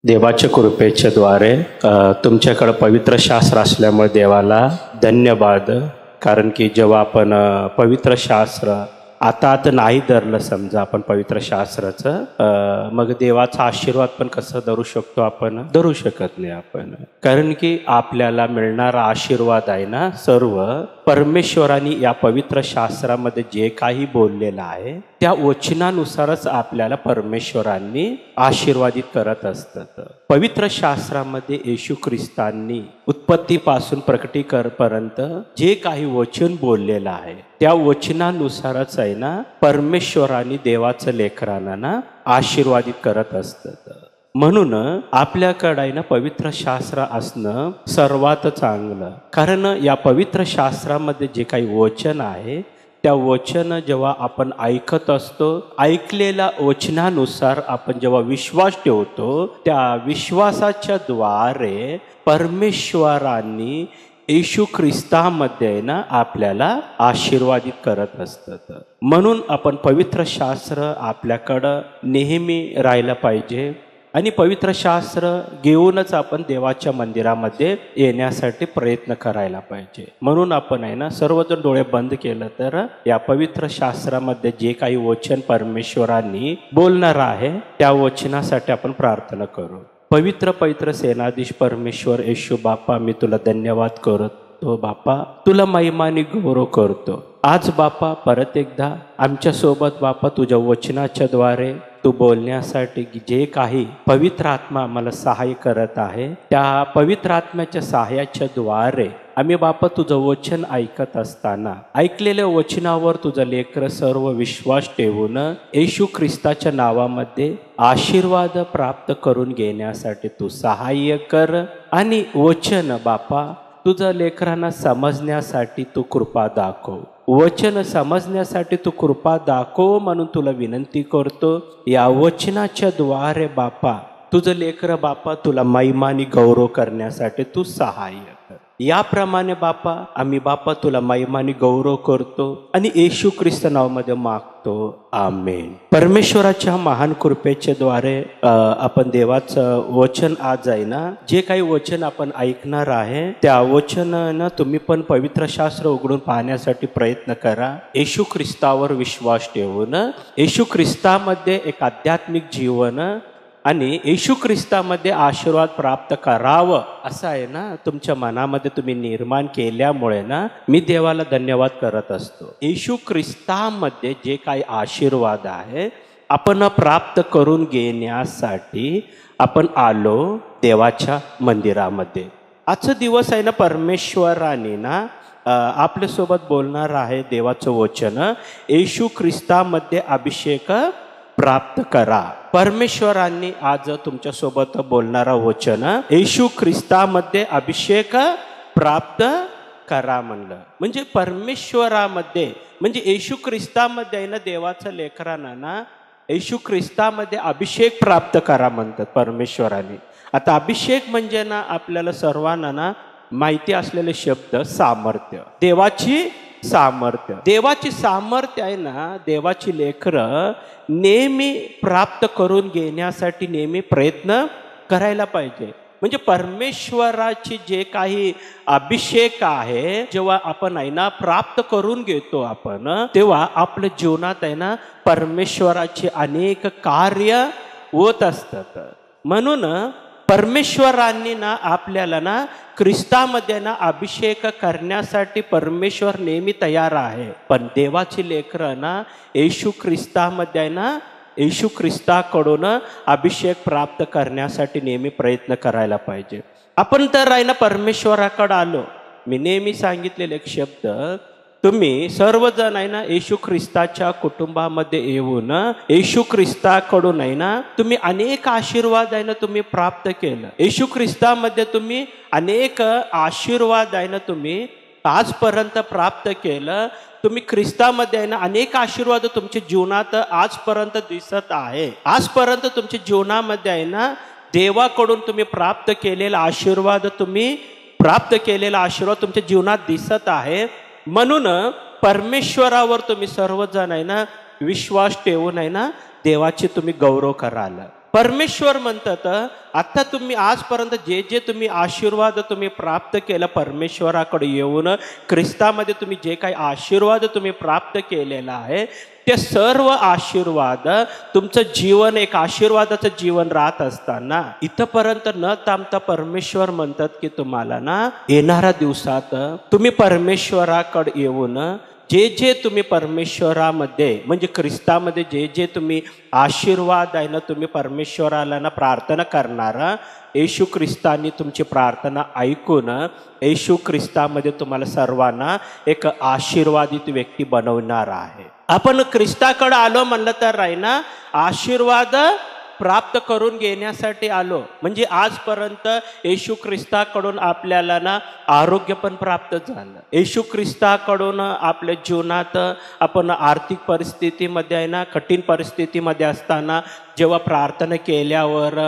देवाच्या कृपेच्या द्वारे तुमच्याकडे पवित्र शास्त्र असल्यामुळे देवाला धन्यवाद। कारण की जेव्हा आपण पवित्र शास्त्र आता नाही धरलं, समजा आपण पवित्र शास्त्राचं, मग देवाचा आशीर्वाद पण कसं धरू शकतो? आपण धरू शकत नाही आपण। कारण की आपल्याला मिळणारा आशीर्वाद आहे ना, सर्व परमेश्वराने या पवित्र शास्त्रामध्ये जे काही बोललेलं आहे त्या वचनानुसारच आपल्याला परमेश्वरांनी आशीर्वादित करत असतात। पवित्र शास्त्रामध्ये येशू ख्रिस्तांनी उत्पत्तीपासून प्रकटीकरणापर्यंत जे काही वचन बोललेलं आहे त्या वचनानुसारच आहे ना परमेश्वरांनी देवाचं लेकरांना ना आशीर्वादित करत असतात। म्हणून आपल्याकडे आहे ना पवित्र शास्त्र असणं सर्वात चांगलं। कारण या पवित्र शास्त्रामध्ये जे काही वचन आहे त्या वचन जेव्हा आपण ऐकत असतो, ऐकलेल्या वचनानुसार आपण जेव्हा विश्वास ठेवतो, त्या विश्वासाच्या द्वारे परमेश्वरांनी येशू ख्रिस्तामध्ये ना आपल्याला आशीर्वादित करत असतात। म्हणून आपण पवित्र शास्त्र आपल्याकडं नेहमी राहिलं पाहिजे आणि पवित्र शास्त्र घेऊनच आपण देवाच्या मंदिरामध्ये येण्यासाठी प्रयत्न करायला पाहिजे। म्हणून आपण आहे ना सर्वजण डोळे बंद केलं तर या पवित्र शास्त्रामध्ये जे काही वचन परमेश्वरांनी बोलणार आहे त्या वचनासाठी आपण प्रार्थना करू। पवित्र सेनाधीश परमेश्वर येशू बापा, मी तुला धन्यवाद करतो बापा, तुला महिमानी गौरव करतो। आज बापा परत एकदा आमच्या सोबत बापा तुझ्या वचनाच्या द्वारे तू बोलण्यासाठी जे काही पवित्र आत्मा आम्हाला सहाय्य करत आहे, त्या पवित्र आत्म्याच्या सहाय्याच्या द्वारे आम्ही बापा तुझं वचन ऐकत असताना ऐकलेल्या वचनावर तुझं लेकर सर्व विश्वास ठेवून येशू ख्रिस्ताच्या नावामध्ये आशीर्वाद प्राप्त करून घेण्यासाठी तू सहाय्य कर। आणि वचन बापा तुझं लेकरांना समजण्यासाठी तू कृपा दाखव, वचन समजण्यासाठी तू कृपा दाखव म्हणून तुला विनंती करतो। या वचनाच्या द्वारे बापा तुझं लेकर बापा तुला महिमानी गौरव करण्यासाठी तू सहाय्य कर। याप्रमाणे बापा आम्ही बापा तुला महिमानी गौरव करतो आणि येशू ख्रिस्त नावामध्ये मागतो, आमेन। परमेश्वराच्या महान कृपेच्या द्वारे आपण देवाचं वचन आज आहे ना, जे काही वचन आपण ऐकणार आहे त्या वचनानं तुम्ही पण पवित्र शास्त्र उघडून पाहण्यासाठी प्रयत्न करा। येशू ख्रिस्तावर विश्वास ठेवून येशू ख्रिस्तामध्ये एक आध्यात्मिक जीवन आणि येशू ख्रिस्तामध्ये आशीर्वाद प्राप्त करावं असं आहे ना तुमच्या मनामध्ये तुम्ही निर्माण केल्यामुळे ना मी देवाला धन्यवाद करत असतो। येशू ख्रिस्तामध्ये जे काही आशीर्वाद आहे आपण प्राप्त करून घेण्यासाठी आपण आलो देवाच्या मंदिरामध्ये। आजचा दिवस आहे ना परमेश्वराने ना आपल्यासोबत बोलणार आहे देवाचं वचन, येशू ख्रिस्तामध्ये अभिषेक प्राप्त करा। परमेश्वरांनी आज तुमच्या सोबत बोलणारा वचन येशू ख्रिस्तामध्ये अभिषेक प्राप्त करा म्हणलं। म्हणजे परमेश्वरामध्ये म्हणजे येशू ख्रिस्तामध्ये आहे ना देवाचं लेकरांना ना येशू ख्रिस्तामध्ये अभिषेक प्राप्त करा म्हणतात परमेश्वराने। आता अभिषेक म्हणजे ना आपल्याला सर्वांना ना माहिती असलेले शब्द सामर्थ्य, देवाची सामर्थ्य। देवाची सामर्थ्य आहे ना देवाची लेकरं नेहमी प्राप्त करून घेण्यासाठी नेहमी प्रयत्न करायला पाहिजे। म्हणजे परमेश्वराची जे काही अभिषेक आहे जेव्हा आपण आहे ना प्राप्त करून घेतो आपण, तेव्हा आपल्या जीवनात आहे ना परमेश्वराचे अनेक कार्य होत असतात। म्हणून परमेश्वरांनी ना आपल्याला ना ख्रिस्तामध्ये ना अभिषेक करण्यासाठी परमेश्वर नेहमी तयार आहे। पण देवाची लेकरं ना येशू ख्रिस्तामध्ये आहे ना येशू ख्रिस्ताकडून अभिषेक प्राप्त करण्यासाठी नेहमी प्रयत्न करायला पाहिजे। आपण तर आहे ना परमेश्वराकडे आलो, मी नेहमी सांगितलेले एक शब्द, तुम्ही सर्वजण आहे ना येशू ख्रिस्ताच्या कुटुंबामध्ये येऊन येशू ख्रिस्ताकडून आहे ना तुम्ही अनेक आशीर्वाद आहे ना तुम्ही प्राप्त केलं। येशू ख्रिस्तामध्ये तुम्ही अनेक आशीर्वाद आहे ना तुम्ही आजपर्यंत प्राप्त केलं। तुम्ही ख्रिस्तामध्ये आहे ना अनेक आशीर्वाद तुमच्या जीवनात आजपर्यंत दिसत आहे। आजपर्यंत तुमच्या जीवनामध्ये आहे ना देवाकडून तुम्ही प्राप्त केलेला आशीर्वाद तुमच्या जीवनात दिसत आहे। म्हणून परमेश्वरावर तुम्ही सर्वजण आहे ना विश्वास ठेवून आहे ना देवाचे तुम्ही गौरव कराल। परमेश्वर म्हणतात आता तुम्ही आजपर्यंत जे जे तुम्ही आशीर्वाद तुम्ही प्राप्त केलं परमेश्वराकडे येऊन, ख्रिस्तामध्ये तुम्ही जे काही आशीर्वाद तुम्ही प्राप्त केलेला आहे ते सर्व आशीर्वाद तुमचं जीवन एक आशीर्वादाचं जीवन राहत असताना इथपर्यंत न थांबता परमेश्वर म्हणतात की तुम्हाला ना येणाऱ्या दिवसात तुम्ही परमेश्वराकडे येऊन जे जे तुम्ही परमेश्वरामध्ये म्हणजे ख्रिस्तामध्ये जे जे तुम्ही आशीर्वाद आहे ना तुम्ही परमेश्वराला ना प्रार्थना करणार, येशू ख्रिस्तांनी तुमची प्रार्थना ऐकून येशू ख्रिस्तामध्ये तुम्हाला सर्वांना एक आशीर्वादित व्यक्ती बनवणार आहे. आपण ख्रिस्ताकडे आलो म्हणलं तर आहे ना आशीर्वाद प्राप्त करून घेण्यासाठी आलो. म्हणजे आजपर्यंत येशू ख्रिस्ताकडून आपल्याला ना आरोग्य पण प्राप्त झालं. येशू ख्रिस्ताकडून आपल्या जीवनात आपण आर्थिक परिस्थितीमध्ये आहे ना कठीण परिस्थितीमध्ये असताना जेव्हा प्रार्थना केल्यावर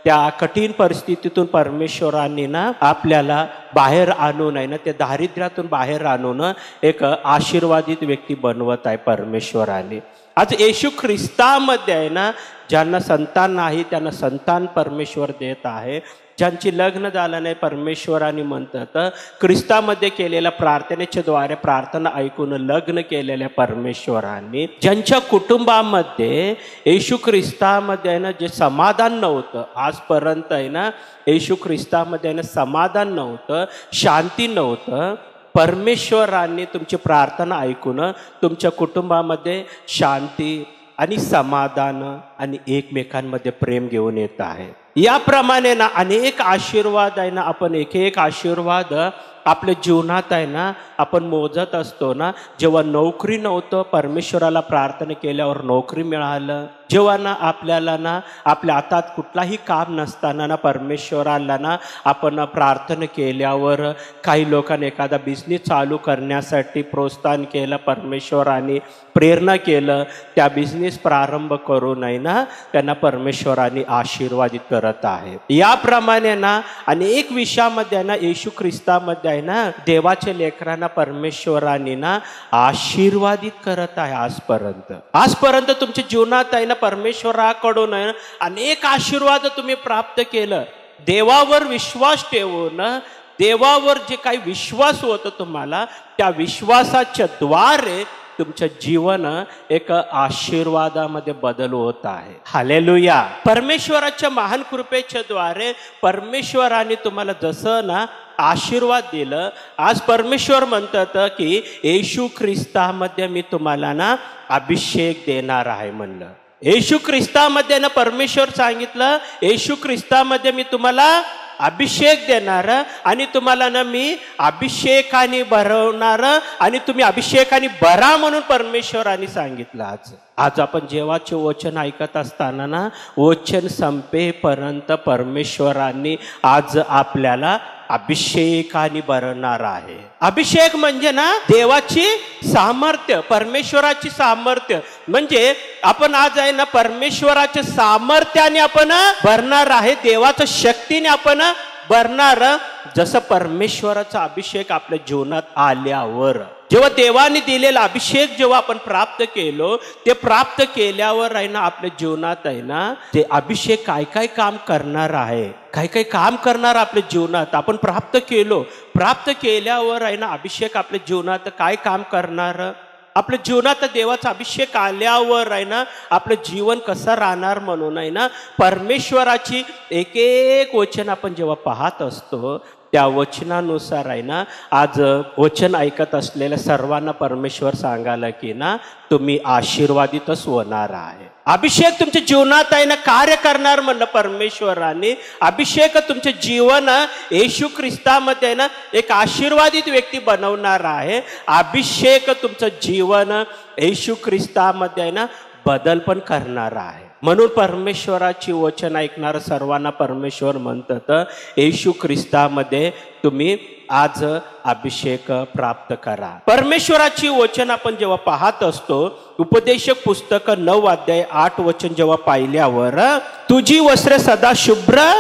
त्या कठीण परिस्थितीतून परमेश्वरांनी ना आपल्याला बाहेर आणून आहे ना त्या दारिद्र्यातून बाहेर आणून एक आशीर्वादित व्यक्ती बनवत आहे परमेश्वराने. आज येशू ख्रिस्तामध्ये आहे ना ज्यांना संतान नाही त्यांना संतान परमेश्वर देत आहे. ज्यांची लग्न झालं नाही परमेश्वराने म्हणतात ख्रिस्तामध्ये केलेल्या प्रार्थनेच्या द्वारे प्रार्थना ऐकून लग्न केलेल्या परमेश्वरांनी. ज्यांच्या कुटुंबामध्ये येशू ख्रिस्तामध्ये आहे ना जे समाधान नव्हतं आजपर्यंत आहे ना येशू ख्रिस्तामध्ये आहे ना समाधान नव्हतं, शांती नव्हतं, परमेश्वरांनी तुमची प्रार्थना ऐकून तुमच्या कुटुंबामध्ये शांती आणि समाधान आणि एकमेकांमध्ये प्रेम घेऊन येत आहे. याप्रमाणे ना अनेक आशीर्वाद आहे ना आपण एक एक आशीर्वाद आपल्या जीवनात आहे ना आपण मोजत असतो ना. जेव्हा नोकरी नव्हतं परमेश्वराला प्रार्थना केल्यावर नोकरी मिळालं. जेव्हा ना आपल्याला ना आपल्या हातात कुठलाही काम नसताना ना परमेश्वराला ना आपण प्रार्थना केल्यावर काही लोकांनी एखादा बिझनेस चालू करण्यासाठी प्रोत्साहन केलं, परमेश्वराने प्रेरणा केलं, त्या बिझनेस प्रारंभ करून आहे ना त्यांना परमेश्वराने आशीर्वादित करत आहे. याप्रमाणे ना अनेक विषयामध्ये ना येशू ख्रिस्तामध्ये आहे ना देवाच्या लेकरांना परमेश्वराने ना आशीर्वादित करत आहे. आजपर्यंत तुमच्या जीवनात आहे ना परमेश्वराकडून अनेक आशीर्वाद तुम्ही प्राप्त केलं. देवावर विश्वास ठेवून देवावर जे काही विश्वास होता तुम्हाला त्या विश्वासाच्या द्वारे तुमचं जीवन एक आशीर्वादामध्ये बदल होत आहे. हालेलुया. परमेश्वराच्या महान कृपेच्या द्वारे परमेश्वराने तुम्हाला जसं ना आशीर्वाद दिलं, आज परमेश्वर म्हणतात की येशू ख्रिस्तामध्ये मी तुम्हाला ना अभिषेक देणार आहे म्हणलं. येशू ख्रिस्तामध्ये ना परमेश्वर सांगितलं येशू ख्रिस्तामध्ये मी तुम्हाला अभिषेक देणार आणि तुम्हाला ना मी अभिषेकाने भरवणार आणि तुम्ही अभिषेकाने भरा म्हणून परमेश्वराने सांगितलं. आज आपण जेव्हाचे वचन ऐकत असताना ना वचन संपेपर्यंत परमेश्वरांनी आज आपल्याला अभिषेकाने भरणार आहे. अभिषेक म्हणजे ना देवाची सामर्थ्य, परमेश्वराची सामर्थ्य. म्हणजे आपण आज आहे ना परमेश्वराच्या सामर्थ्याने आपण भरणार आहे, देवाच्या शक्तीने आपण भरणार. जसं परमेश्वराचा अभिषेक आपल्या जीवनात आल्यावर जेव्हा देवाने दिलेला अभिषेक जेव्हा आपण प्राप्त केलो ते प्राप्त केल्यावर आहे ना आपल्या जीवनात आहे ना ते अभिषेक काय काय काम करणार आहे, काय काय काम करणार आपल्या जीवनात आपण प्राप्त केलो. प्राप्त केल्यावर आहे ना अभिषेक आपल्या जीवनात काय काम करणार. आपल्या जीवनात देवाचा अभिषेक आल्यावर आहे ना आपलं जीवन कसं राहणार म्हणून आहे ना परमेश्वराची एक एक वचन आपण जेव्हा पाहत असतो त्या वचनानुसार आहे ना आज वचन ऐकत असलेल्या सर्वांना परमेश्वर सांगायला की ना तुम्ही आशीर्वादितच होणार आहे. अभिषेक तुमच्या जीवनात आहे ना कार्य करणार म्हणलं परमेश्वराने. अभिषेक तुमचे जीवन येशू ख्रिस्तामध्ये आहे ना एक आशीर्वादित व्यक्ती बनवणार आहे. अभिषेक तुमचं जीवन येशू ख्रिस्तामध्ये आहे ना बदल पण करणार आहे. म्हणून परमेश्वराची वचन ऐकणाऱ्या सर्वांना परमेश्वर म्हणतात येशू ख्रिस्तामध्ये तुम्ही आज अभिषेक प्राप्त करा. परमेश्वराची वचन आपण जेव्हा पाहत असतो उपदेशक पुस्तक 9 अध्याय 8 वचन जेव्हा पाहिल्यावर तुझी वस्त्रे सदा शुभ्र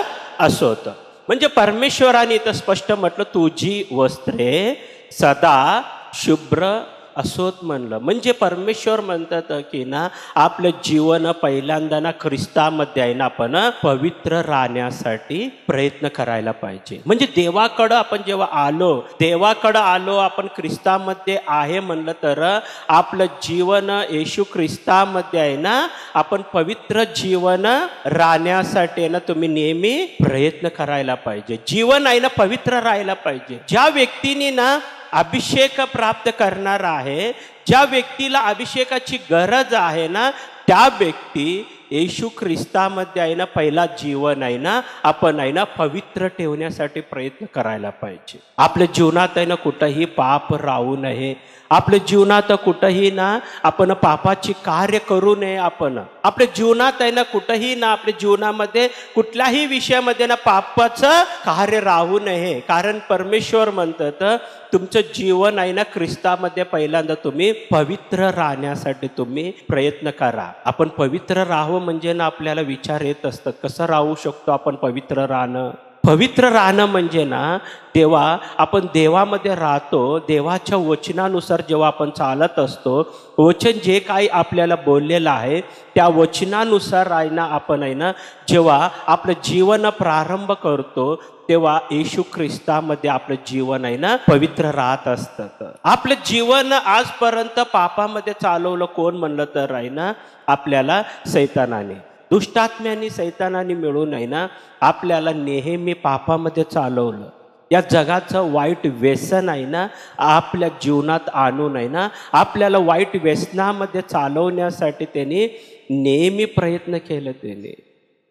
असोत. म्हणजे परमेश्वराने इथं स्पष्ट म्हटलं तुझी वस्त्रे सदा शुभ्र असोत म्हणलं. म्हणजे परमेश्वर म्हणतात की ना आपलं जीवन पहिल्यांदा ना ख्रिस्तामध्ये आहे ना आपण पवित्र राहण्यासाठी प्रयत्न करायला पाहिजे. म्हणजे देवाकडं आपण जेव्हा आलो आपण ख्रिस्तामध्ये आहे म्हणलं तर आपलं जीवन येशू ख्रिस्तामध्ये आहे ना आपण पवित्र जीवन राहण्यासाठी ना तुम्ही नेहमी प्रयत्न करायला पाहिजे. जीवन आहे ना पवित्र राहायला पाहिजे. ज्या व्यक्तीने ना अभिषेक प्राप्त करणार आहे, ज्या व्यक्तीला अभिषेकाची गरज आहे ना त्या व्यक्ती येशू ख्रिस्तामध्ये आहे ना पहिला जीवन आहे ना आपण आहे ना पवित्र ठेवण्यासाठी प्रयत्न करायला पाहिजे. आपल्या जीवनात आहे ना कुठंही पाप राहू नये. आपल्या जीवनात कुठंही ना आपण पापाची कार्य करू नये. आपण आपल्या जीवनात आहे ना कुठंही ना आपल्या जीवनामध्ये कुठल्याही विषयामध्ये ना पापाचं कार्य राहू नये. कारण परमेश्वर म्हणतात तुमचं जीवन आहे ना ख्रिस्तामध्ये पहिल्यांदा तुम्ही पवित्र राहण्यासाठी तुम्ही प्रयत्न करा. आपण पवित्र राहावं म्हणजे ना आपल्याला विचार येत असतात कसं राहू शकतो आपण पवित्र राहणं. पवित्र राहणं म्हणजे ना तेव्हा आपण देवामध्ये राहतो, देवाच्या वचनानुसार जेव्हा आपण चालत असतो, वचन जे काही आपल्याला बोललेलं आहे त्या वचनानुसार आहे ना आपण आहे ना जेव्हा आपलं जीवन प्रारंभ करतो तेव्हा येशू ख्रिस्तामध्ये आपलं जीवन आहे ना पवित्र राहत असतं. आपलं जीवन आजपर्यंत पापामध्ये चालवलं कोण म्हणलं तर आहे ना आपल्याला सैतानाने, दुष्टात्म्याने सैतानाने मिळून आहे ना आपल्याला नेहमी पापामध्ये चालवलं. या जगाचं वाईट व्यसन आहे ना आपल्या जीवनात आणून आहे ना आपल्याला वाईट व्यसनामध्ये चालवण्यासाठी त्यांनी नेहमी प्रयत्न केले. त्याने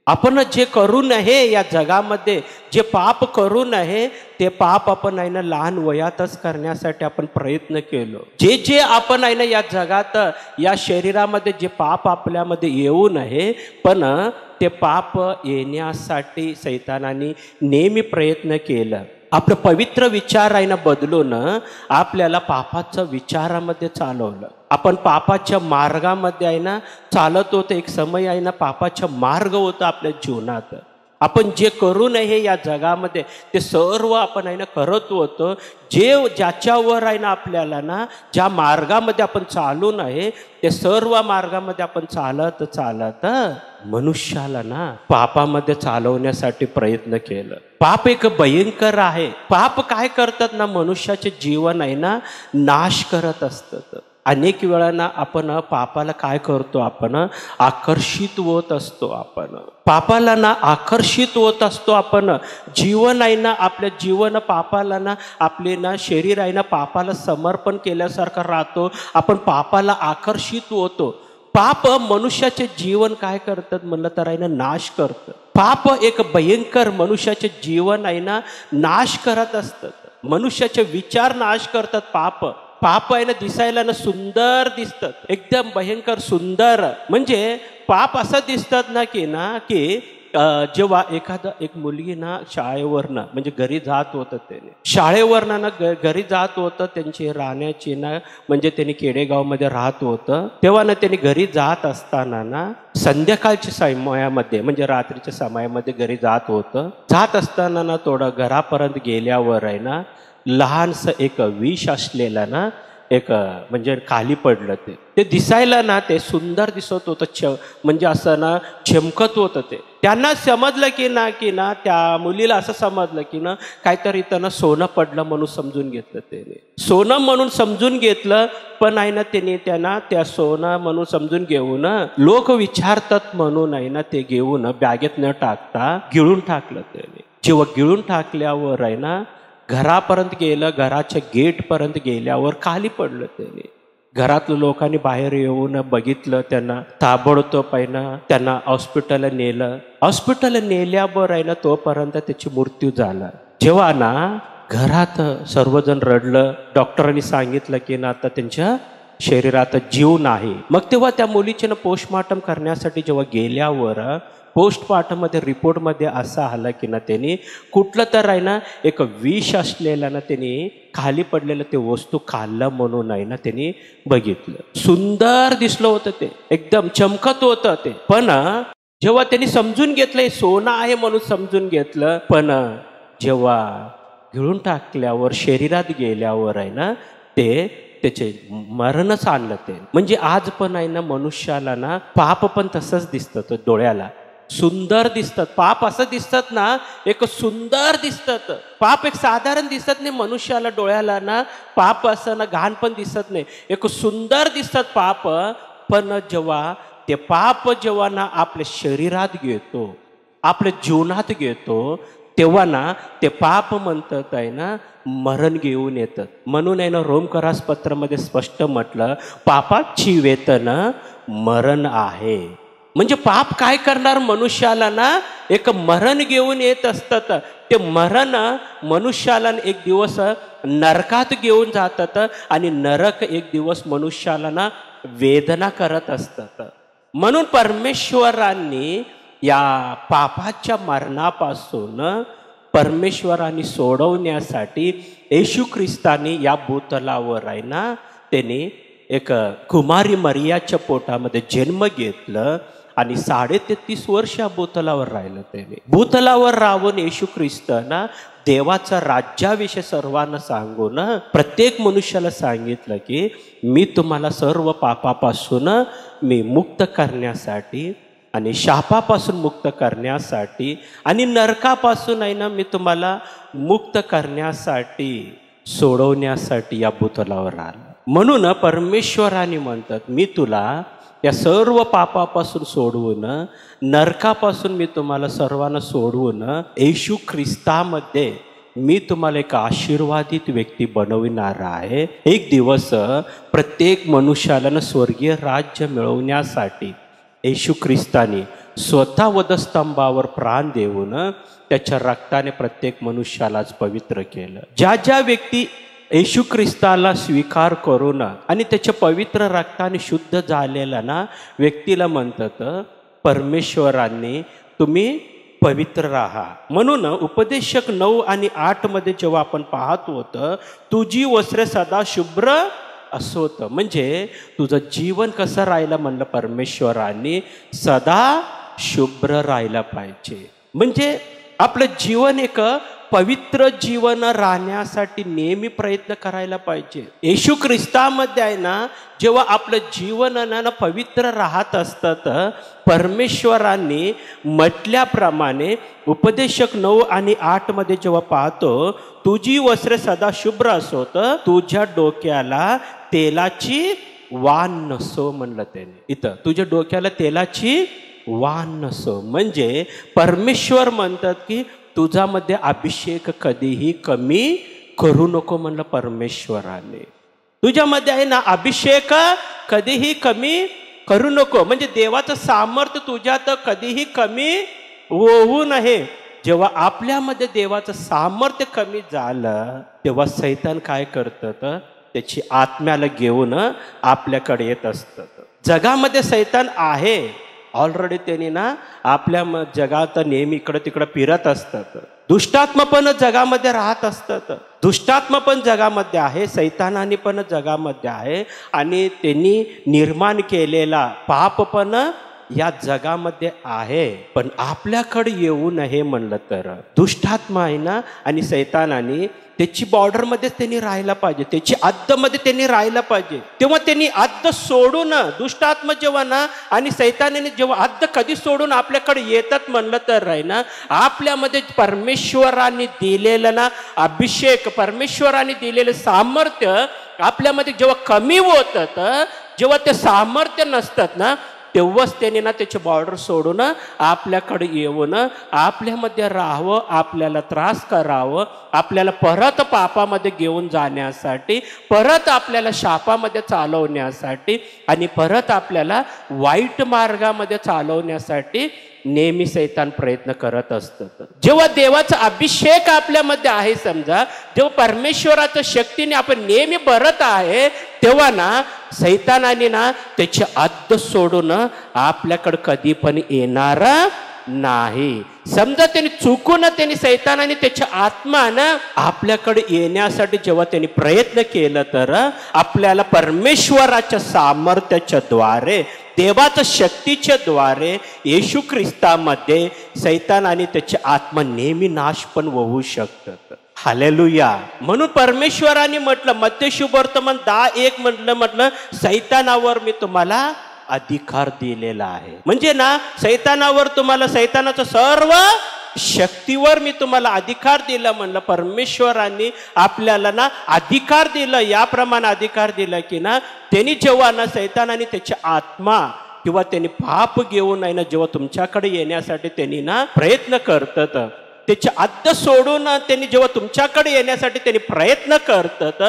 आपण जे करू नये या जगामध्ये, जे पाप करू नये ते पाप आपण आहे ना लहान वयातच करण्यासाठी आपण प्रयत्न केलो. जे जे आपण आहे ना या जगात या शरीरामध्ये जे पाप आपल्यामध्ये येऊ नये पण ते पाप येण्यासाठी सैतानाने नेहमी प्रयत्न केला. आपलं पवित्र विचार आहे ना बदलून आपल्याला पापाच्या विचारामध्ये चालवलं. आपण पापाच्या मार्गामध्ये आहे ना चालत होतं. एक समय आहे ना पापाचा मार्ग होता आपल्या जीवनात. आपण जे करू नये या जगामध्ये ते सर्व आपण आहे ना करत होतो. ज्याच्यावर आहे ना आपल्याला ना ज्या मार्गामध्ये आपण चालू नये ते सर्व मार्गामध्ये आपण चालत चालत मनुष्याला ना पापामध्ये चालवण्यासाठी प्रयत्न केलं. पाप एक भयंकर आहे. पाप काय करतात ना मनुष्याचे जीवन आहे ना नाश करत असतात. अनेक वेळाना आपण पापाला काय करतो आपण आकर्षित होत असतो. आपण पापाला ना आकर्षित होत असतो. आपण जीवन आहे ना आपल्या जीवन पापाला ना आपले ना शरीर आहे ना पापाला समर्पण केल्यासारखं राहतो. आपण पापाला आकर्षित होतो. पाप मनुष्याचे जीवन काय करतात म्हणलं तर आहे ना नाश करतं. पाप एक भयंकर मनुष्याचे जीवन आहे ना नाश करत असतात. मनुष्याचे विचार नाश करतात. पाप आहे ना दिसायला ना सुंदर दिसतात, एकदम भयंकर सुंदर. म्हणजे पाप असं दिसतात ना की जेव्हा एक मुलगी ना शाळेवरनं म्हणजे घरी जात होतं, त्याने शाळेवरनं ना घरी जात होतं. त्यांची राहण्याची ना म्हणजे त्यांनी खेडेगावमध्ये राहत होतं. तेव्हा ना त्यांनी घरी जात असताना ना संध्याकाळच्या समयामध्ये म्हणजे रात्रीच्या समयामध्ये घरी जात होतं. जात असताना ना थोडं घरापर्यंत गेल्यावर आहे ना लहानसं एक विष असलेलं ना एक म्हणजे खाली पडलं. ते दिसायला ना ते सुंदर दिसत होतं. म्हणजे असं ना चमकत होतं. ते त्यांना समजलं की ना त्या मुलीला असं समजलं की ना काहीतरी त्यांना सोनं पडलं म्हणून समजून घेतलं. त्याने सोनं म्हणून समजून घेतलं. पण आहे ना त्यांना त्या सोनं म्हणून समजून घेऊन लोक विचारतात म्हणून आहे ना ते घेऊन बॅगेत न टाकता गिळून टाकलं. त्याने जेव्हा गिळून टाकल्यावर आहे ना घरापर्यंत गेलं. घराच्या गेटपर्यंत गेल्यावर खाली पडलं. त्याने घरातल्या लोकांनी बाहेर येऊन बघितलं. त्यांना ताबडतोब आहे ना त्यांना हॉस्पिटलला नेलं. हॉस्पिटलला नेल्यावर आहे ना तोपर्यंत त्याची मृत्यू झाला. जेव्हा ना घरात सर्वजण रडलं. डॉक्टरांनी सांगितलं की ना आता त्यांच्या शरीरात जीव नाही. मग तेव्हा त्या मुलीचे ना पोस्टमॉर्टम करण्यासाठी जेव्हा गेल्यावर पोस्टमॉर्टममध्ये रिपोर्टमध्ये असं आलं की ना त्यांनी कुठलं तर आहे ना एक विष असलेलं ना त्यांनी खाली पडलेलं ते वस्तू खाल्लं म्हणून आहे ना त्यांनी बघितलं. सुंदर दिसलं होतं. ते एकदम चमकत होतं. ते पण जेव्हा त्यांनी समजून घेतलं सोनं आहे म्हणून समजून घेतलं. पण जेव्हा गिळून टाकल्यावर शरीरात गेल्यावर आहे ना ते त्याचे मरणच आणलं ते. म्हणजे आज पण आहे ना मनुष्याला ना पाप पण तसंच दिसतं डोळ्याला, सुंदर दिसतात. पाप असं दिसतात ना, एक सुंदर दिसतात. पाप एक साधारण दिसत नाही मनुष्याला डोळ्याला ना, पाप असं ना घाण पण दिसत नाही, एक सुंदर दिसतात पाप. पण जेव्हा ते पाप जेव्हा ना आपल्या शरीरात घेतो, आपल्या जीवनात घेतो, तेव्हा ना ते पाप म्हणतात आहे ना मरण घेऊन येतात. म्हणून आहे ना रोमकरास पत्रामध्ये स्पष्ट म्हटलं, पापाची वेतन मरण आहे. म्हणजे पाप काय करणार मनुष्याला ना, एक मरण घेऊन येत असतात. ते मरण मनुष्याला एक दिवस नरकात घेऊन जातात आणि नरक एक दिवस मनुष्याला ना वेदना करत असतात. म्हणून परमेश्वरांनी या पापाच्या मरणापासून परमेश्वरांनी सोडवण्यासाठी येशू ख्रिस्तानी या भूतलावर आहे ना, त्याने एक कुमारी मरियाच्या पोटामध्ये जन्म घेतलं आणि 33.5 वर्ष भूतलावर राहिलं. त्याने भूतलावर राहून येशू ख्रिस्त ना देवाचा राज्याविषयी सर्वांना सांगून प्रत्येक मनुष्याला सांगितलं की मी तुम्हाला सर्व पापापासून मी मुक्त करण्यासाठी आणि शापापासून मुक्त करण्यासाठी आणि नरकापासून आहे ना मी तुम्हाला मुक्त करण्यासाठी सोडवण्यासाठी या भूतलावर आलो. म्हणून परमेश्वराने म्हणतात मी तुला या सर्व पापापासून सोडवून, नरकापासून मी तुम्हाला सर्वांना सोडवून येशू ख्रिस्तामध्ये मी तुम्हाला एक आशीर्वादित व्यक्ती बनविणार आहे. एक दिवस प्रत्येक मनुष्याला स्वर्गीय राज्य मिळवण्यासाठी येशू ख्रिस्ताने स्वतः वधस्तंभावर प्राण देऊन त्याच्या रक्ताने प्रत्येक मनुष्यालाच पवित्र केलं. ज्या ज्या व्यक्ती येशू ख्रिस्ताला स्वीकार करून आणि त्याच्या पवित्र रक्ताने शुद्ध झालेला ना व्यक्तीला म्हणतात परमेश्वरांनी तुम्ही पवित्र राहा. म्हणून उपदेशक 9 आणि 8 मध्ये जेव्हा आपण पाहत होतं, तुझी वस्त्रे सदा शुभ्र असोत. म्हणजे तुझं जीवन कसं राहिलं म्हणलं परमेश्वरांनी, सदा शुभ्र राहायला पाहिजे. म्हणजे आपलं जीवन एक पवित्र जीवन राहण्यासाठी नेहमी प्रयत्न करायला पाहिजे. येशू ख्रिस्तामध्ये आहे ना जेव्हा आपलं जीवन ना पवित्र राहत असतात, परमेश्वरांनी म्हटल्याप्रमाणे उपदेशक 9 आणि 8 मध्ये जेव्हा पाहतो, तुझी वस्त्रे सदा शुभ्र असोत, तुझ्या डोक्याला तेलाची वाण नसो म्हणलं त्याने. इथं तुझ्या डोक्याला तेलाची वाण नसो म्हणजे परमेश्वर म्हणतात की तुझ्यामध्ये अभिषेक कधीही कमी करू नको म्हणलं परमेश्वराने. तुझ्यामध्ये आहे ना अभिषेक कधीही कमी करू नको. म्हणजे देवाचं सामर्थ्य तुझ्यात कधीही कमी होऊ नये. जेव्हा आपल्यामध्ये देवाचं सामर्थ्य कमी झालं तेव्हा शैतान काय करतं, त्याची आत्म्याला घेऊन आपल्याकडे येत असतं. जगामध्ये शैतान आहे ऑलरेडी, त्यांनी ना आपल्या जगात नेहमी इकडं तिकडं फिरत असतात. दुष्टात्मा पण जगामध्ये राहत असतात. दुष्टात्मा पण जगामध्ये आहे, शैतानाने पण जगामध्ये आहे आणि त्यांनी निर्माण केलेला पाप पण या जगामध्ये आहे. पण आपल्याकडे येऊ नये म्हणलं तर दुष्टात्मा आहे ना आणि शैतानाने त्याची बॉर्डरमध्ये त्यांनी राहायला पाहिजे, त्याची हद्दमध्ये त्यांनी राहायला पाहिजे. तेव्हा त्यांनी हद्द सोडून दुष्टात्मा जेव्हा ना आणि शैतानाने जेव्हा हद्द कधी सोडून आपल्याकडे येतात म्हणलं तर आहे ना, आपल्यामध्ये परमेश्वराने दिलेलं ना अभिषेक, परमेश्वराने दिलेलं सामर्थ्य आपल्यामध्ये जेव्हा कमी होतं, जेव्हा ते सामर्थ्य नसतात ना, तेव्हाच त्याने ना त्याचे बॉर्डर सोडून आपल्याकडे येऊन आपल्यामध्ये राहावं, आपल्याला त्रास करावं, आपल्याला परत पापामध्ये घेऊन जाण्यासाठी, परत आपल्याला शापामध्ये चालवण्यासाठी आणि परत आपल्याला वाईट मार्गामध्ये चालवण्यासाठी नेहमी शैतान प्रयत्न करत असतात. जेव्हा देवाचा अभिषेक आपल्यामध्ये आहे, समजा जेव्हा परमेश्वराच्या शक्तीने आपण नेहमी भरत आहे, तेव्हा ना शैतानाने ना त्याची हद्द सोडून आपल्याकडे कधी पण येणार नाही. समजा त्यांनी चुकून त्यांनी शैतानाने त्याच्या आत्मानं आपल्याकडे येण्यासाठी जेव्हा त्यांनी प्रयत्न केलं, तर आपल्याला परमेश्वराच्या सामर्थ्याच्या द्वारे, देवाच्या शक्तीच्या द्वारे येशू ख्रिस्तामध्ये शैतान आणि त्याचे आत्मा नेहमी नाश पण होऊ शकतात. हालेलुया. म्हणून परमेश्वराने म्हटलं मत्ती शुभवर्तमान 10:1 म्हटलं सैतानावर मी तुम्हाला अधिकार दिलेला आहे. म्हणजे ना सैतानावर तुम्हाला सैतानाचं सर्व शक्तीवर मी तुम्हाला अधिकार दिला म्हणलं. परमेश्वरांनी आपल्याला ना अधिकार दिला, याप्रमाणे अधिकार दिला की ना त्यांनी जेव्हा ना सैतानाने त्याची आत्मा किंवा त्यांनी पाप घेऊन आहे ना जेव्हा तुमच्याकडे येण्यासाठी त्यांनी ना प्रयत्न करतात, त्याची आद्य सोडून त्यांनी जेव्हा तुमच्याकडे येण्यासाठी त्यांनी प्रयत्न करतात,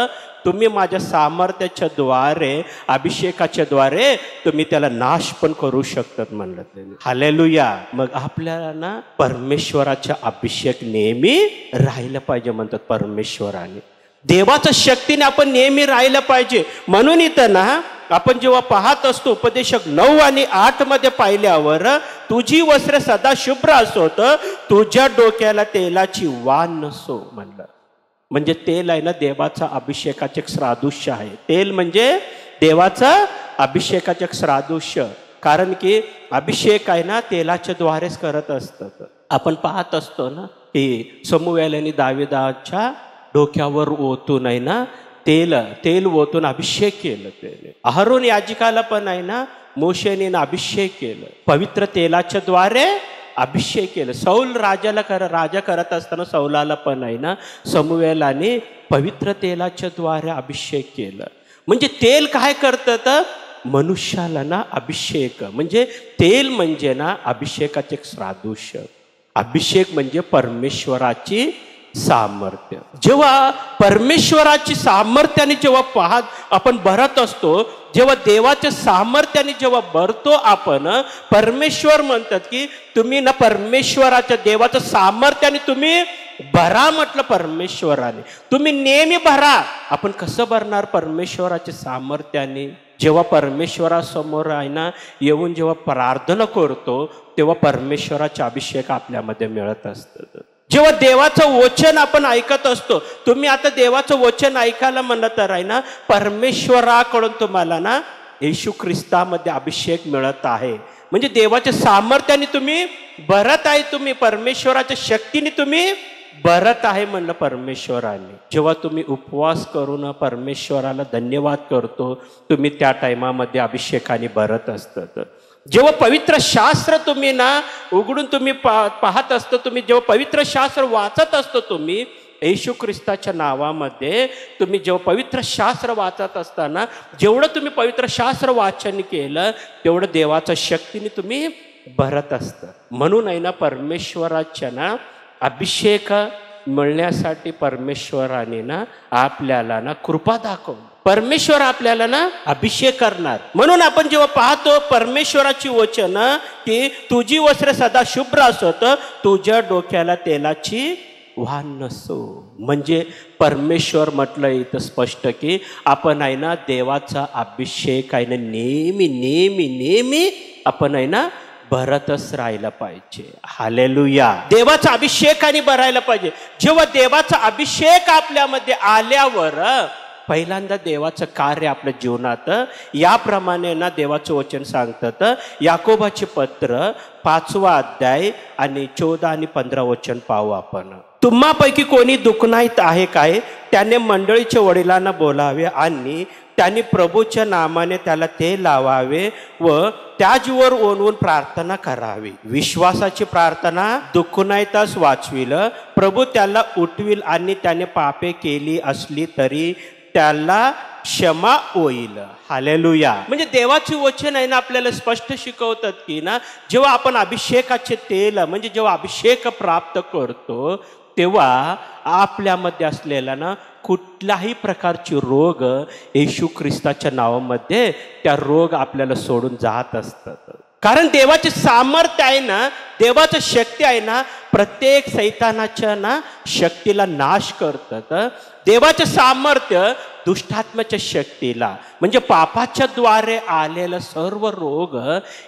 तुम्ही माझ्या सामर्थ्याच्या द्वारे अभिषेकाच्या द्वारे तुम्ही त्याला नाश पण करू शकतात म्हणलं त्यांनी. हालेलुया. मग आपल्याला ना परमेश्वराचा अभिषेक नेहमी राहिलं पाहिजे म्हणतात परमेश्वराने. देवाच्या शक्तीने आपण नेहमी राहिलं पाहिजे. म्हणून इथं ना आपण जेव्हा पाहत असतो उपदेशक 9 आणि 8 मध्ये पाहिल्यावर तुझी वस्त्र सदा शुभ्र असोत, तुझ्या डोक्याला तेलाची वाण नसो म्हणलं. म्हणजे तेल आहे ना देवाचा अभिषेकाचे एक सादृश्य आहे. तेल म्हणजे देवाचा अभिषेकाचे एक सादृश्य. कारण की अभिषेक आहे ना तेलाच्या द्वारेच करत असतात. आपण पाहत असतो ना की समूएलाने दाविदाच्या डोक्यावर ओतून आहे ना तेल ओतून अभिषेक केलं. त्याने अहरोन याजकाला पण आहे ना मोशेने अभिषेक केलं, पवित्र तेलाच्या द्वारे अभिषेक केलं. सौल राजा करत असताना सौलाला पण आहे ना समूएलाने पवित्र तेलाच्या द्वारे अभिषेक केलं. म्हणजे तेल काय करतं, मनुष्याला ना अभिषेक म्हणजे तेल म्हणजे ना अभिषेकाचे एक सादृश्य. अभिषेक म्हणजे परमेश्वराची सामर्थ्य. जेव्हा परमेश्वराची सामर्थ्याने जेव्हा आपण भरत असतो, जेव्हा देवाच्या सामर्थ्याने जेव्हा भरतो आपण, परमेश्वर म्हणतात की तुम्ही ना परमेश्वराच्या देवाच्या सामर्थ्याने तुम्ही भरा म्हटलं. परमेश्वराने तुम्ही नेहमी भरा. आपण कसं भरणार परमेश्वराच्या सामर्थ्याने? जेव्हा परमेश्वरासमोर आहे ना येऊन जेव्हा प्रार्थना करतो तेव्हा परमेश्वराचे अभिषेक आपल्यामध्ये मिळत असतात. जेव्हा देवाचं वचन आपण ऐकत असतो, तुम्ही आता देवाचं वचन ऐकायला म्हणलं तर आहे ना परमेश्वराकडून तुम्हाला ना येशू ख्रिस्तामध्ये अभिषेक मिळत आहे. म्हणजे देवाच्या सामर्थ्याने तुम्ही भरत आहे, तुम्ही परमेश्वराच्या शक्तीने तुम्ही भरत आहे म्हणलं परमेश्वराने. जेव्हा तुम्ही उपवास करून परमेश्वराला धन्यवाद करतो, तुम्ही त्या टायमामध्ये अभिषेकाने भरत असतात. जेव्हा पवित्र शास्त्र तुम्ही ना उघडून तुम्ही पाहत असतो, तुम्ही जेव्हा पवित्र शास्त्र वाचत असतो, तुम्ही येशू ख्रिस्ताच्या नावामध्ये तुम्ही जेव्हा पवित्र शास्त्र वाचत असताना जेवढं तुम्ही पवित्र शास्त्र वाचन केलं तेवढं देवाच्या शक्तीने तुम्ही भरत असतं. म्हणून आहे ना परमेश्वराच्या ना अभिषेक मिळण्यासाठी परमेश्वराने ना आपल्याला ना कृपा दाखवली. परमेश्वर आपल्याला ना अभिषेक करणार. म्हणून आपण जेव्हा पाहतो परमेश्वराची वचन की तुझी वस्त्र सदा शुभ्र असोत, तुझ्या डोक्याला तेलाची वाण नसो. म्हणजे परमेश्वर म्हटलं इथं स्पष्ट की आपण आहे ना देवाचा अभिषेक आहे ना नेहमी नेहमी नेहमी आपण आहे ना भरतच राहायला पाहिजे. हालेलुया. देवाचा अभिषेकाने भरायला पाहिजे. जेव्हा देवाचा अभिषेक आपल्यामध्ये आल्यावर पहिल्यांदा देवाचं कार्य आपल्या जीवनात याप्रमाणे ना देवाचं वचन सांगतात. याकोबाचे पत्र 5वा अध्याय आणि 14 आणि 15 वचन पाहू आपण. तुम्हापैकी कोणी दुखनाईत आहे काय, त्याने मंडळीच्या वडिलांना बोलावे आणि त्यांनी प्रभूच्या नामाने त्याला ते लावावे व त्याचवर ओनवून प्रार्थना करावी. विश्वासाची प्रार्थना दुखनाईतास वाचविल, प्रभू त्याला उठविल आणि त्याने पापे केली असली तरी त्याला क्षमा होईल. हालेलुया. म्हणजे देवाची वचन आहे ना आपल्याला स्पष्ट शिकवतात की ना जेव्हा आपण अभिषेकाचे तेल म्हणजे जेव्हा अभिषेक प्राप्त करतो तेव्हा आपल्यामध्ये असलेला ना कुठल्याही प्रकारचे रोग येशू ख्रिस्ताच्या नावामध्ये त्या रोग आपल्याला सोडून जात असतात. कारण देवाचे सामर्थ्य आहे ना, देवाची शक्ती आहे ना प्रत्येक सैतानाच्या ना शक्तीला नाश करतात. देवाचे सामर्थ्य दुष्टात्म्याच्या शक्तीला म्हणजे पापाच्या द्वारे आलेला सर्व रोग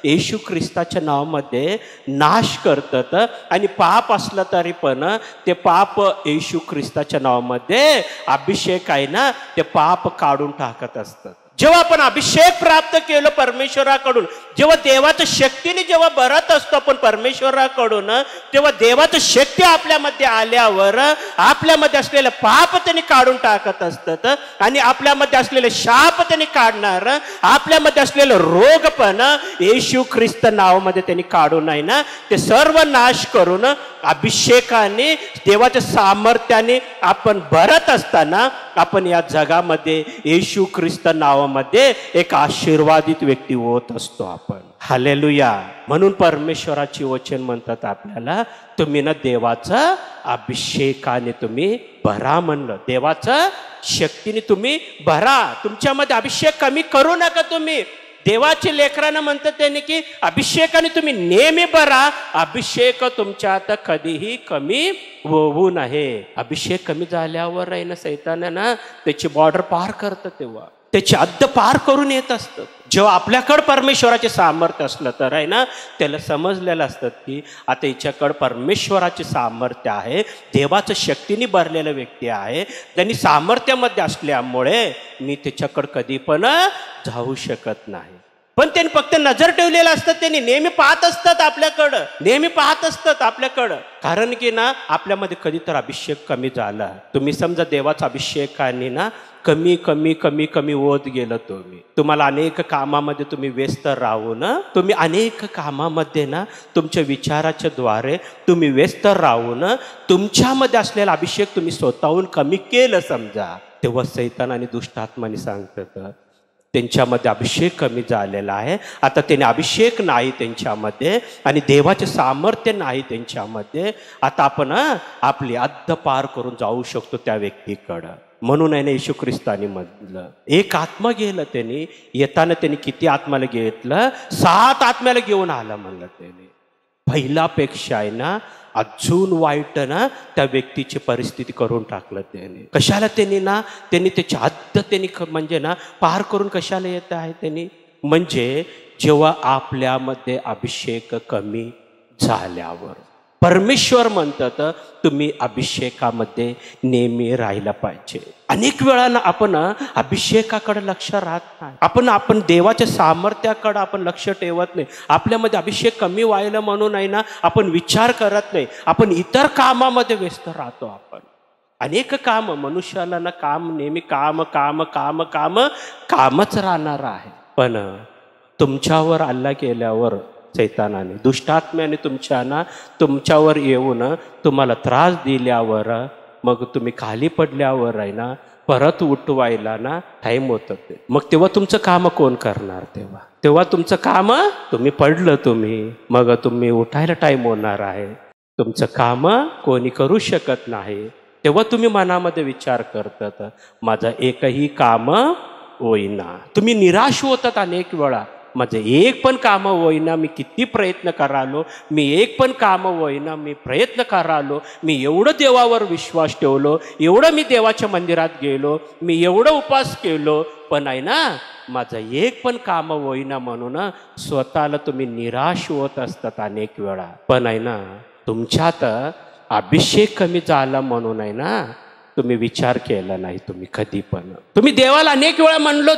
येशू ख्रिस्ताच्या नावामध्ये नाश करतात. आणि पाप असलं तरी पण ते पाप येशू ख्रिस्ताच्या नावामध्ये अभिषेक आहे ना ते पाप काढून टाकत असतात. जेव्हा आपण अभिषेक प्राप्त केलं परमेश्वराकडून, जेव्हा देवाच्या शक्तीने जेव्हा भरत असतो आपण परमेश्वराकडून, तेव्हा देवाची शक्ती आपल्यामध्ये आल्यावर आपल्यामध्ये असलेलं पाप त्यांनी काढून टाकत असतात आणि आपल्यामध्ये असलेले शाप त्यांनी काढणार, आपल्यामध्ये असलेलं रोग पण येशू ख्रिस्त नावामध्ये त्यांनी काढून आहे ना ते सर्व नाश करून अभिषेकाने देवाच्या सामर्थ्याने आपण भरत असताना आपण या जगामध्ये येशू ख्रिस्त नावामध्ये एक आशीर्वादित व्यक्ती होत असतो आपण. हालेलुया. म्हणून परमेश्वराची वचन म्हणतात आपल्याला, तुम्ही ना देवाचा अभिषेकाने तुम्ही भरा म्हणलं. देवाचा शक्तीने तुम्ही भरा. तुमच्यामध्ये अभिषेक कमी करू नका तुम्ही. देवाचे लेकरांना म्हणतात त्यांनी की अभिषेकाने तुम्ही नेहमी भरा. अभिषेक तुमच्यात कधीही कमी होऊ नये. अभिषेक कमी झाल्यावर आहे ना सैतान ना त्याची बॉर्डर पार करतं, तेव्हा त्याची हद्द पार करून येत असतं. जेव्हा आपल्याकडं परमेश्वराचे सामर्थ्य असलं तर आहे ना त्याला समजलेलं असतं की आता हिच्याकडं परमेश्वराचे सामर्थ्य आहे, देवाचं शक्तीने भरलेला व्यक्ती आहे, त्यांनी सामर्थ्यामध्ये असल्यामुळे मी त्याच्याकडं कधी पण जाऊ शकत नाही. पण त्यांनी फक्त नजर ठेवलेलं असतात, त्यांनी नेहमी पाहत असतात आपल्याकडं, नेहमी पाहत असतात आपल्याकडं. कारण की ना आपल्यामध्ये कधी तर अभिषेक कमी झाला. तुम्ही समजा देवाचा अभिषेकाने ना कमी कमी कमी कमी होत गेलं, तुम्हाला अनेक कामामध्ये तुम्ही व्यस्त राहून तुम्ही अनेक कामामध्ये ना तुमच्या विचाराच्या द्वारे तुम्ही व्यस्त राहून तुमच्यामध्ये असलेला अभिषेक तुम्ही स्वतःहून कमी केलं समजा, तेव्हा सैतान आणि दुष्टात्माने सांगतात त्यांच्यामध्ये अभिषेक कमी झालेला आहे. आता त्याने अभिषेक नाही त्यांच्यामध्ये आणि देवाचे सामर्थ्य नाही त्यांच्यामध्ये. आता आपण आपली हद्द पार करून जाऊ शकतो त्या व्यक्तीकडं. म्हणून आहे ना येशू ख्रिस्तानी म्हटलं एक आत्मा गेलं त्यांनी, येताना त्यांनी किती आत्म्याला घेतलं? 7 आत्म्याला घेऊन आला म्हणलं त्याने. पहिल्यापेक्षा आहे ना अजून वाईट ना त्या व्यक्तीची परिस्थिती करून टाकलं त्याने. कशाला त्यांनी ना त्यांनी त्याची हद्द त्यांनी म्हणजे ना पार करून कशाला येत आहे त्यांनी? म्हणजे जेव्हा आपल्यामध्ये अभिषेक कमी झाल्यावर परमेश्वर म्हणतात तुम्ही अभिषेकामध्ये नेहमी राहायला पाहिजे. अनेक वेळानं आपण अभिषेकाकडे लक्ष राहत नाही, आपण देवाच्या सामर्थ्याकडे आपण लक्ष ठेवत नाही. आपल्यामध्ये अभिषेक कमी व्हायला म्हणून आहे ना आपण विचार करत नाही, आपण इतर कामामध्ये व्यस्त राहतो. आपण अनेक काम, मनुष्याला ना काम नेहमी काम काम काम काम कामच राहणार आहे. पण तुमच्यावर हल्ला केल्यावर सैतानाने दुष्टात्म्याने तुमच्यावर येऊन तुम्हाला त्रास दिल्यावर मग तुम्ही खाली पडल्यावर आहे ना परत उठवायला ना टाईम होतं ते. मग तेव्हा तुमचं काम कोण करणार? तेव्हा तुमचं काम तुम्ही पडलं मग तुम्ही उठायला टाईम होणार आहे. तुमचं काम कोणी करू शकत नाही. तेव्हा तुम्ही मनामध्ये विचार करतात माझं एकही काम होईना. तुम्ही निराश होतात अनेक वेळा, माझं एक पण कामं होईना, मी किती प्रयत्न करालो, मी एक पण कामं होईना, मी प्रयत्न करालो, मी एवढं देवावर विश्वास ठेवलो, एवढं मी देवाच्या मंदिरात गेलो, मी एवढं उपवास केलो, पण आहे ना माझं एक पण कामं होईना म्हणून स्वतःला तुम्ही निराश होत असतात अनेक वेळा. पण आहे ना तुमच्यात अभिषेक कमी झाला म्हणून आहे ना तुम्ही विचार केला नाही. कधी पण तुम्ही देवाला अनेक वेळा म्हणलो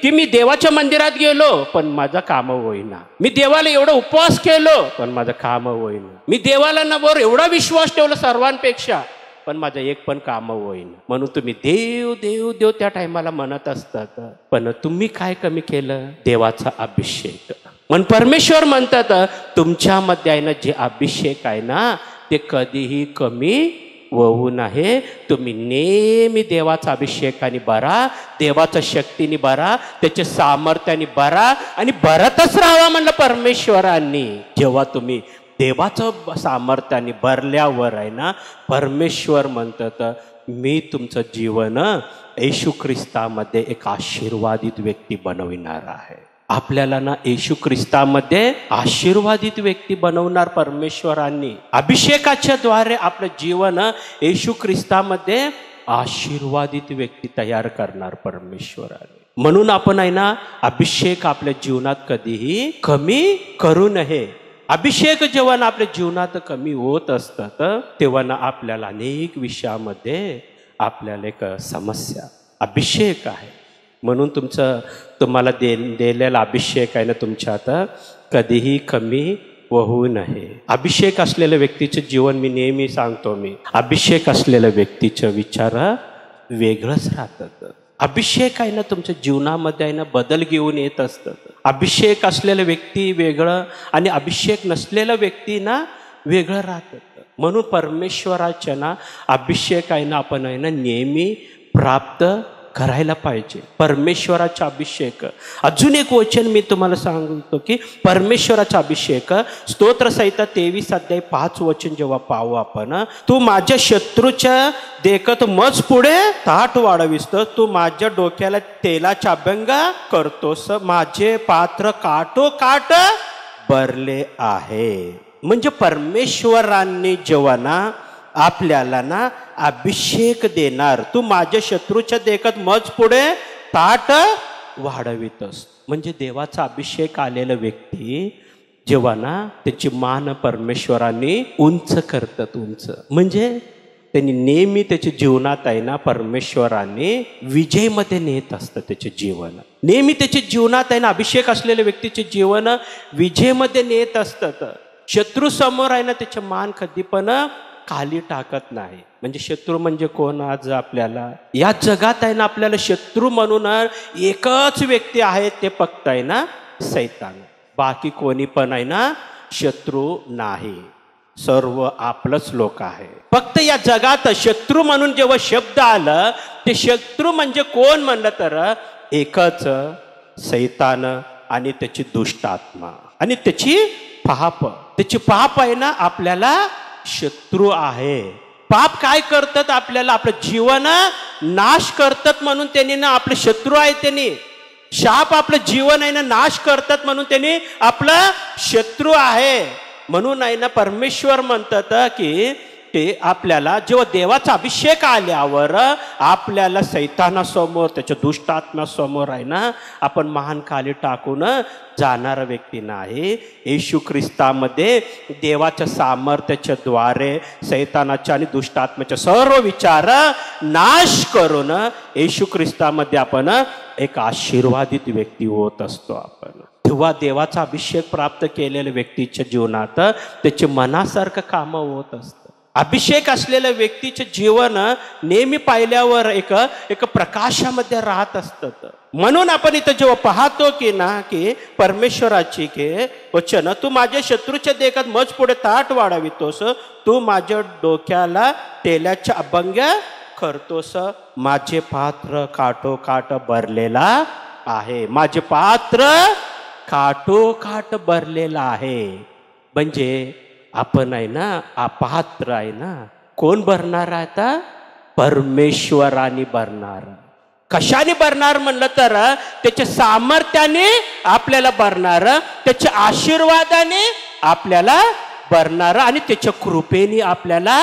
की मी देवाच्या मंदिरात गेलो पण माझं काम होईना, मी देवाला एवढा उपवास केलो पण माझं काम होईना, मी देवाला ना बरोबर एवढा विश्वास ठेवला सर्वांपेक्षा पण माझं एक पण काम होईना. म्हणून तुम्ही देव देव देव त्या टायमाला म्हणत असतात, पण तुम्ही काय कमी केलं? देवाचा अभिषेक. म्हणून परमेश्वर म्हणतात तुमच्यामध्ये आहे ना जे अभिषेक आहे ना ते कधीही कमी होऊ नये. तुम्ही नेहमी देवाचा अभिषेकाने भरा, देवाच्या शक्तीने भरा, त्याच्या सामर्थ्याने भरा आणि भरतच राहावा म्हणलं परमेश्वरांनी. जेव्हा तुम्ही देवाचं सामर्थ्याने भरल्यावर आहे ना परमेश्वर म्हणतात मी तुमचं जीवन येशू ख्रिस्तामध्ये एक आशीर्वादित व्यक्ती बनविणार आहे. आपल्याला ना येशू ख्रिस्तामध्ये आशीर्वादित व्यक्ती बनवणार परमेश्वरांनी. अभिषेकाच्या द्वारे आपलं जीवन येशू ख्रिस्तामध्ये आशीर्वादित व्यक्ती तयार करणार परमेश्वराने. म्हणून आपण आहे ना अभिषेक आपल्या जीवनात कधीही कमी करू नये. अभिषेक जेव्हा ना आपल्या जीवनात कमी होत असतात तेव्हा ना आपल्याला अनेक विषयामध्ये आपल्याला एक समस्या, अभिषेक आहे म्हणून तुम्हाला दिलेला अभिषेक आहे ना तुमच्या आता कधीही कमी होऊ नये. अभिषेक असलेल्या व्यक्तीचं जीवन मी नेहमी सांगतो, अभिषेक असलेल्या व्यक्तीचं विचार वेगळंच राहतात. अभिषेक आहे ना तुमच्या जीवनामध्ये आहे ना बदल घेऊन येत असतात. अभिषेक असलेला व्यक्ती वेगळं आणि अभिषेक नसलेला व्यक्ती ना वेगळं राहतात. म्हणून परमेश्वराच्या ना अभिषेक आहे ना आपण आहे ना नेहमी प्राप्त करायला पाहिजे. परमेश्वराचा अभिषेक. अजून एक वचन मी तुम्हाला सांगतो की परमेश्वराचा अभिषेक स्तोत्रसंहिता 23:5 वचन जेव्हा पाहू आपण, तू माझ्या शत्रूच्या देखत मज पुढे ताट वाढविस्तोस, तू माझ्या डोक्याला तेलाचा अभ्यंग करतोस, माझे पात्र काठोकाठ भरले आहे. म्हणजे परमेश्वरांनी जेव्हा ना आपल्याला ना अभिषेक देणार, तू माझ्या शत्रूच्या देखत मज पुढे ताट वाढवितस. म्हणजे देवाचा अभिषेक आलेला व्यक्ती जेव्हा ना त्याची मान परमेश्वरांनी उंच करतात. उंच म्हणजे त्यांनी नेहमी त्याच्या जीवनात आहे ना परमेश्वरांनी विजयमध्ये नेत असतं त्याचे जीवन. नेहमी त्याच्या जीवनात आहे ना अभिषेक असलेल्या व्यक्तीचे जीवन विजयमध्ये नेत असतात. शत्रू समोर आहे ना त्याचे मान कधी पण खाली टाकत नाही. म्हणजे शत्रू म्हणजे कोण? आज आपल्याला या जगात आहे ना आपल्याला शत्रू म्हणून एकच व्यक्ती आहे, ते फक्त आहे ना सैतान. बाकी कोणी पण आहे ना शत्रू नाही, सर्व आपलंच लोक आहे. फक्त या जगात शत्रू म्हणून जेव्हा शब्द आलं, ते शत्रू म्हणजे कोण म्हणलं तर एकच सैतान आणि त्याची दुष्ट आत्मा आणि त्याची पाप. त्याची पाप आहे ना आपल्याला शत्रू आहे. पाप काय करतात? आपल्याला आपलं जीवन नाश करतात म्हणून त्यांनी ना आपले शत्रू आहे. त्यांनी शाप आपलं जीवन आहे ना नाश करतात म्हणून त्यांनी आपला शत्रू आहे. म्हणून आहे ना परमेश्वर म्हणतात की ते आपल्याला जेव्हा देवाचा अभिषेक आल्यावर आपल्याला सैतानासमोर त्याच्या दुष्ट आत्म्यासमोर आहे ना आपण मान खाली टाकून जाणारा व्यक्ती नाही. येशू ख्रिस्तामध्ये देवाच्या सामर्थ्याच्या द्वारे सैतानाच्या आणि दुष्ट आत्म्याच्या सर्व विचार नाश करून येशू ख्रिस्तामध्ये आपण एक आशीर्वादित व्यक्ती होत असतो. आपण तेव्हा देवाचा अभिषेक प्राप्त केलेल्या व्यक्तीच्या जीवनात त्याचे मनासारखं कामं होत असतं. अभिषेक असलेल्या व्यक्तीचे जीवन नेहमी पाहिल्यावर एक प्रकाशामध्ये राहत असतात. म्हणून आपण इथं जेव्हा पाहतो की ना की परमेश्वराची की वचन, तू माझ्या शत्रूच्या देखत मज पुढे ताट वाढवितोस, तू माझ्या डोक्याला तेलाच्या अभंग करतोस, माझे पात्र काठोकाठ भरलेला आहे. माझे पात्र काठोकाठ भरलेला आहे. म्हणजे आपण आहे ना पात्र आहे ना कोण भरणार? आता परमेश्वराने भरणार. कशाने भरणार म्हणलं तर त्याच्या सामर्थ्याने आपल्याला भरणार, त्याच्या आशीर्वादाने आपल्याला भरणार आणि त्याच्या कृपेने आपल्याला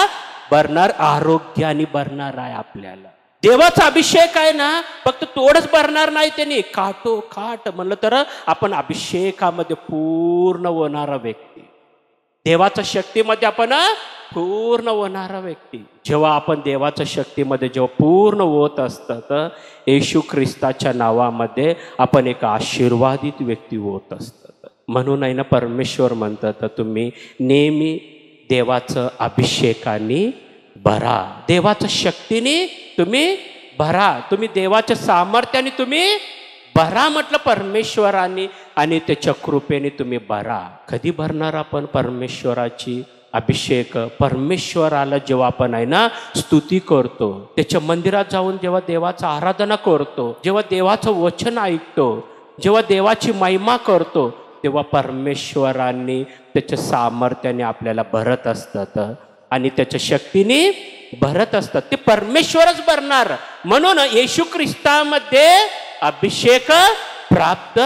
भरणार, आरोग्याने भरणार आहे. आपल्याला देवाचा अभिषेक आहे ना फक्त तोडच भरणार नाही, त्यांनी काठोकाठ म्हणलं तर आपण अभिषेकामध्ये पूर्ण होणारा व्यक्ती, देवाच्या शक्तीमध्ये आपण पूर्ण होणारा व्यक्ती. जेव्हा आपण देवाच्या शक्तीमध्ये जेव्हा पूर्ण होत असतात, येशू ख्रिस्ताच्या नावामध्ये आपण एक आशीर्वादित व्यक्ती होत असतात. म्हणून आहे ना परमेश्वर म्हणतात तुम्ही नेहमी देवाचं अभिषेकाने भरा, देवाच्या शक्तीने तुम्ही भरा, तुम्ही देवाच्या सामर्थ्याने तुम्ही भरा म्हटलं परमेश्वराने आणि त्याच्या कृपेने तुम्ही भरा. कधी भरणार आपण परमेश्वराची अभिषेक? परमेश्वराला जेव्हा आपण आहे ना स्तुती करतो, त्याच्या मंदिरात जाऊन जेव्हा देवाचा आराधना करतो, जेव्हा देवाचं वचन ऐकतो, जेव्हा देवाची महिमा करतो, तेव्हा परमेश्वरांनी त्याच्या सामर्थ्याने आपल्याला भरत असतात आणि त्याच्या शक्तीने भरत असतात. ते परमेश्वरच भरणार. म्हणून येशू ख्रिस्तामध्ये अभिषेक प्राप्त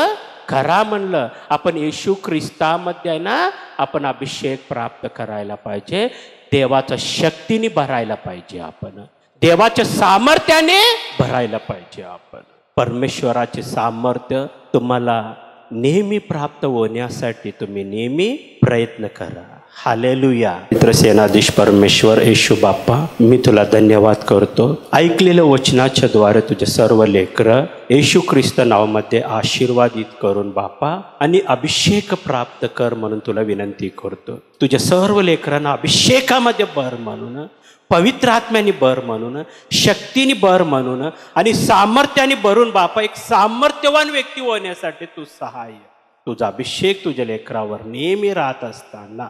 करा म्हणलं. आपण येशू ख्रिस्तामध्ये आहे ना आपण अभिषेक प्राप्त करायला पाहिजे. देवाच्या शक्तीने भरायला पाहिजे, आपण देवाच्या सामर्थ्याने भरायला पाहिजे. आपण परमेश्वराचे सामर्थ्य तुम्हाला नेहमी प्राप्त होण्यासाठी तुम्ही नेहमी प्रयत्न करा. हालेलुया. पवित्र सेनाधीश परमेश्वर येशू बाप्पा, मी तुला धन्यवाद करतो. ऐकलेल्या वचनाच्या द्वारे तुझे सर्व लेकरं येशू ख्रिस्त नावामध्ये आशीर्वादित करून बाप्पा आणि अभिषेक प्राप्त कर म्हणून तुला विनंती करतो. तुझ्या सर्व लेकरांना अभिषेकामध्ये भर म्हणून, पवित्र आत्म्याने भर म्हणून, शक्तीने भर म्हणून आणि सामर्थ्याने भरून बापा एक सामर्थ्यवान व्यक्ती होण्यासाठी तू सहाय्य. तुझा अभिषेक तुझ्या लेकरावर नेहमी राहत असताना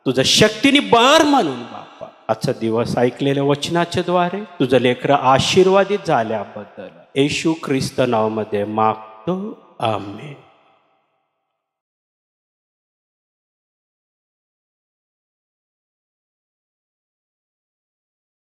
तुझं शक्तीने भर म्हणून बापा आजचा दिवस ऐकलेल्या वचनाच्या द्वारे तुझं लेकरं आशीर्वादित झाल्याबद्दल येशू ख्रिस्त नावामध्ये मागतो. आमेन.